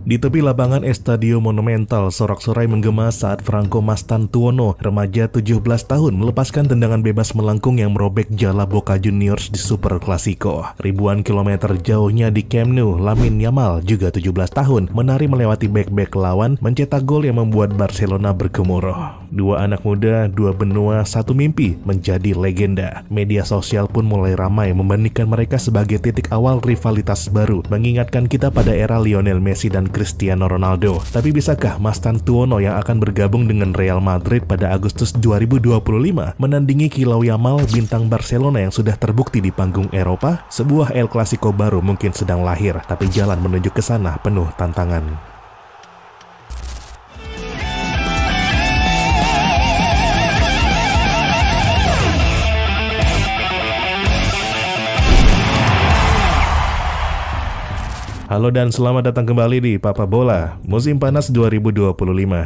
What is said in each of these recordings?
Di tepi lapangan Estadio Monumental, sorak-sorai menggema saat Franco Mastantuono, remaja 17 tahun, melepaskan tendangan bebas melengkung yang merobek jala Boca Juniors di Super Clasico. Ribuan kilometer jauhnya di Camp Nou, Lamine Yamal, juga 17 tahun, menari melewati bek-bek lawan, mencetak gol yang membuat Barcelona bergemuruh. Dua anak muda, dua benua, satu mimpi, menjadi legenda. Media sosial pun mulai ramai membandingkan mereka sebagai titik awal rivalitas baru, mengingatkan kita pada era Lionel Messi dan Cristiano Ronaldo. Tapi bisakah Mastantuono yang akan bergabung dengan Real Madrid pada Agustus 2025 menandingi kilau Yamal, bintang Barcelona yang sudah terbukti di panggung Eropa? Sebuah El Clasico baru mungkin sedang lahir, tapi jalan menuju ke sana penuh tantangan. Halo dan selamat datang kembali di Papa Bola. Musim panas 2025,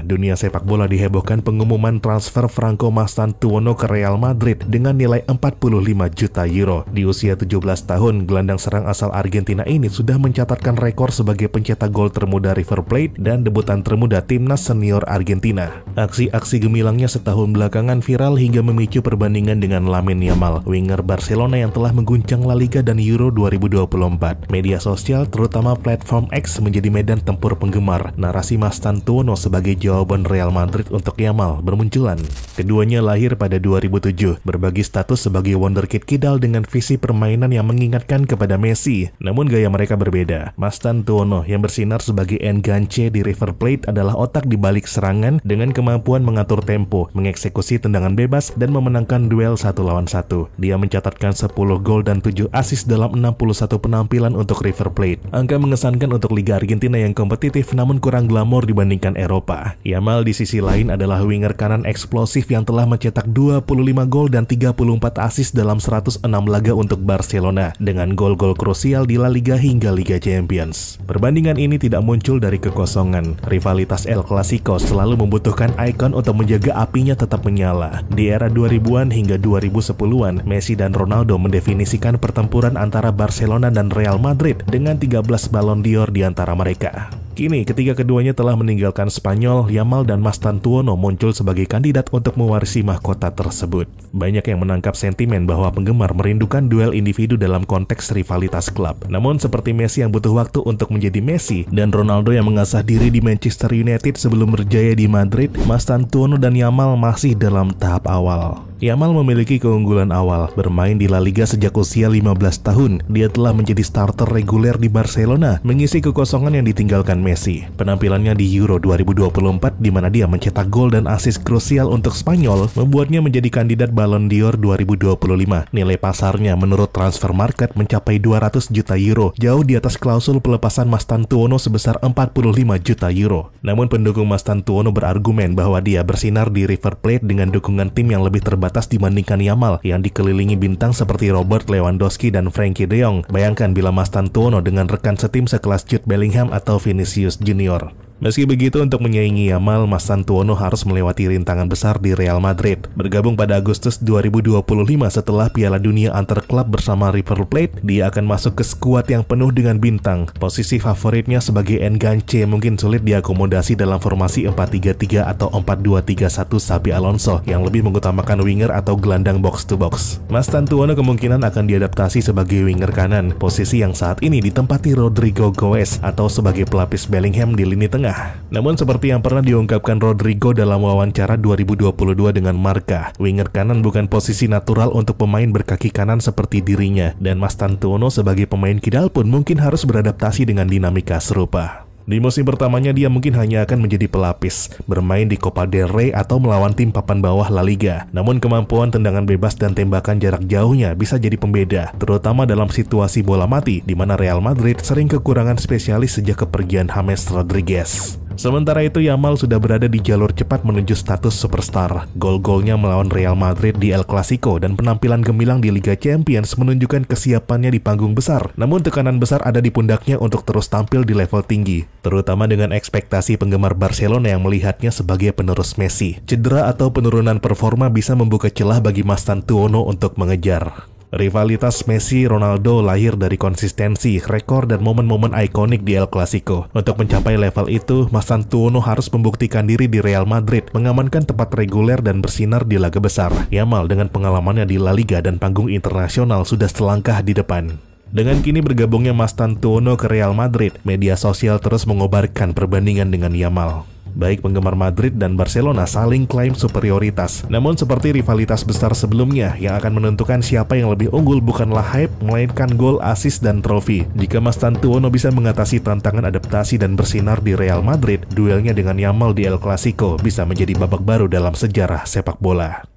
dunia sepak bola dihebohkan pengumuman transfer Franco Mastantuono ke Real Madrid dengan nilai 45 juta euro. Di usia 17 tahun, gelandang serang asal Argentina ini sudah mencatatkan rekor sebagai pencetak gol termuda River Plate dan debutan termuda timnas senior Argentina. Aksi-aksi gemilangnya setahun belakangan viral hingga memicu perbandingan dengan Lamine Yamal, winger Barcelona yang telah mengguncang La Liga dan Euro 2024. Media sosial, terutama platform X, menjadi medan tempur penggemar. Narasi Mastantuono sebagai jawaban Real Madrid untuk Yamal bermunculan. Keduanya lahir pada 2007, berbagi status sebagai wonderkid kidal dengan visi permainan yang mengingatkan kepada Messi. Namun gaya mereka berbeda. Mastantuono yang bersinar sebagai enganche di River Plate adalah otak di balik serangan dengan kemampuan mengatur tempo, mengeksekusi tendangan bebas, dan memenangkan duel 1 lawan 1. Dia mencatatkan 10 gol dan 7 assist dalam 61 penampilan untuk River Plate. Angka mengesankan untuk Liga Argentina yang kompetitif namun kurang glamor dibandingkan Eropa. Yamal di sisi lain adalah winger kanan eksplosif yang telah mencetak 25 gol dan 34 assist dalam 106 laga untuk Barcelona dengan gol-gol krusial di La Liga hingga Liga Champions. Perbandingan ini tidak muncul dari kekosongan. Rivalitas El Clasico selalu membutuhkan ikon untuk menjaga apinya tetap menyala. Di era 2000-an hingga 2010-an, Messi dan Ronaldo mendefinisikan pertempuran antara Barcelona dan Real Madrid dengan 13 Ballon d'Or di antara mereka. Kini, ketika keduanya telah meninggalkan Spanyol, Yamal dan Mastantuono muncul sebagai kandidat untuk mewarisi mahkota tersebut. Banyak yang menangkap sentimen bahwa penggemar merindukan duel individu dalam konteks rivalitas klub. Namun seperti Messi yang butuh waktu untuk menjadi Messi dan Ronaldo yang mengasah diri di Manchester United sebelum berjaya di Madrid, Mastantuono dan Yamal masih dalam tahap awal. Yamal memiliki keunggulan awal, bermain di La Liga sejak usia 15 tahun. Dia telah menjadi starter reguler di Barcelona, mengisi kekosongan yang ditinggalkan Messi. Penampilannya di Euro 2024 di mana dia mencetak gol dan assist krusial untuk Spanyol membuatnya menjadi kandidat Ballon d'Or 2025. Nilai pasarnya menurut Transfer Market mencapai 200 juta euro, jauh di atas klausul pelepasan Mastantuono sebesar 45 juta euro. Namun pendukung Mastantuono berargumen bahwa dia bersinar di River Plate dengan dukungan tim yang lebih terbatas dibandingkan Yamal yang dikelilingi bintang seperti Robert Lewandowski dan Frenkie de Jong. Bayangkan bila Mastantuono dengan rekan setim sekelas Jude Bellingham atau Vinicius Junior. Meski begitu, untuk menyaingi Yamal, Mastantuono harus melewati rintangan besar di Real Madrid. Bergabung pada Agustus 2025 setelah Piala Dunia antar klub bersama River Plate, dia akan masuk ke skuad yang penuh dengan bintang. Posisi favoritnya sebagai enganche mungkin sulit diakomodasi dalam formasi 4-3-3 atau 4-2-3-1 Xabi Alonso yang lebih mengutamakan winger atau gelandang box to box. Mastantuono kemungkinan akan diadaptasi sebagai winger kanan, posisi yang saat ini ditempati Rodrigo Goes, atau sebagai pelapis Bellingham di lini tengah. Namun seperti yang pernah diungkapkan Rodrigo dalam wawancara 2022 dengan Marca, winger kanan bukan posisi natural untuk pemain berkaki kanan seperti dirinya, dan Mastantuono sebagai pemain kidal pun mungkin harus beradaptasi dengan dinamika serupa. Di musim pertamanya dia mungkin hanya akan menjadi pelapis, bermain di Copa del Rey atau melawan tim papan bawah La Liga. Namun kemampuan tendangan bebas dan tembakan jarak jauhnya bisa jadi pembeda, terutama dalam situasi bola mati, di mana Real Madrid sering kekurangan spesialis sejak kepergian James Rodriguez. Sementara itu, Yamal sudah berada di jalur cepat menuju status superstar. Gol-golnya melawan Real Madrid di El Clasico dan penampilan gemilang di Liga Champions menunjukkan kesiapannya di panggung besar. Namun tekanan besar ada di pundaknya untuk terus tampil di level tinggi, terutama dengan ekspektasi penggemar Barcelona yang melihatnya sebagai penerus Messi. Cedera atau penurunan performa bisa membuka celah bagi Mastantuono untuk mengejar. Rivalitas Messi-Ronaldo lahir dari konsistensi, rekor, dan momen-momen ikonik di El Clasico. Untuk mencapai level itu, Mastantuono harus membuktikan diri di Real Madrid, mengamankan tempat reguler dan bersinar di laga besar. Yamal dengan pengalamannya di La Liga dan panggung internasional sudah selangkah di depan. Dengan kini bergabungnya Mastantuono ke Real Madrid, media sosial terus mengobarkan perbandingan dengan Yamal. Baik penggemar Madrid dan Barcelona saling klaim superioritas. Namun seperti rivalitas besar sebelumnya, yang akan menentukan siapa yang lebih unggul bukanlah hype, melainkan gol, assist, dan trofi. Jika Mastantuono bisa mengatasi tantangan adaptasi dan bersinar di Real Madrid, duelnya dengan Yamal di El Clasico bisa menjadi babak baru dalam sejarah sepak bola.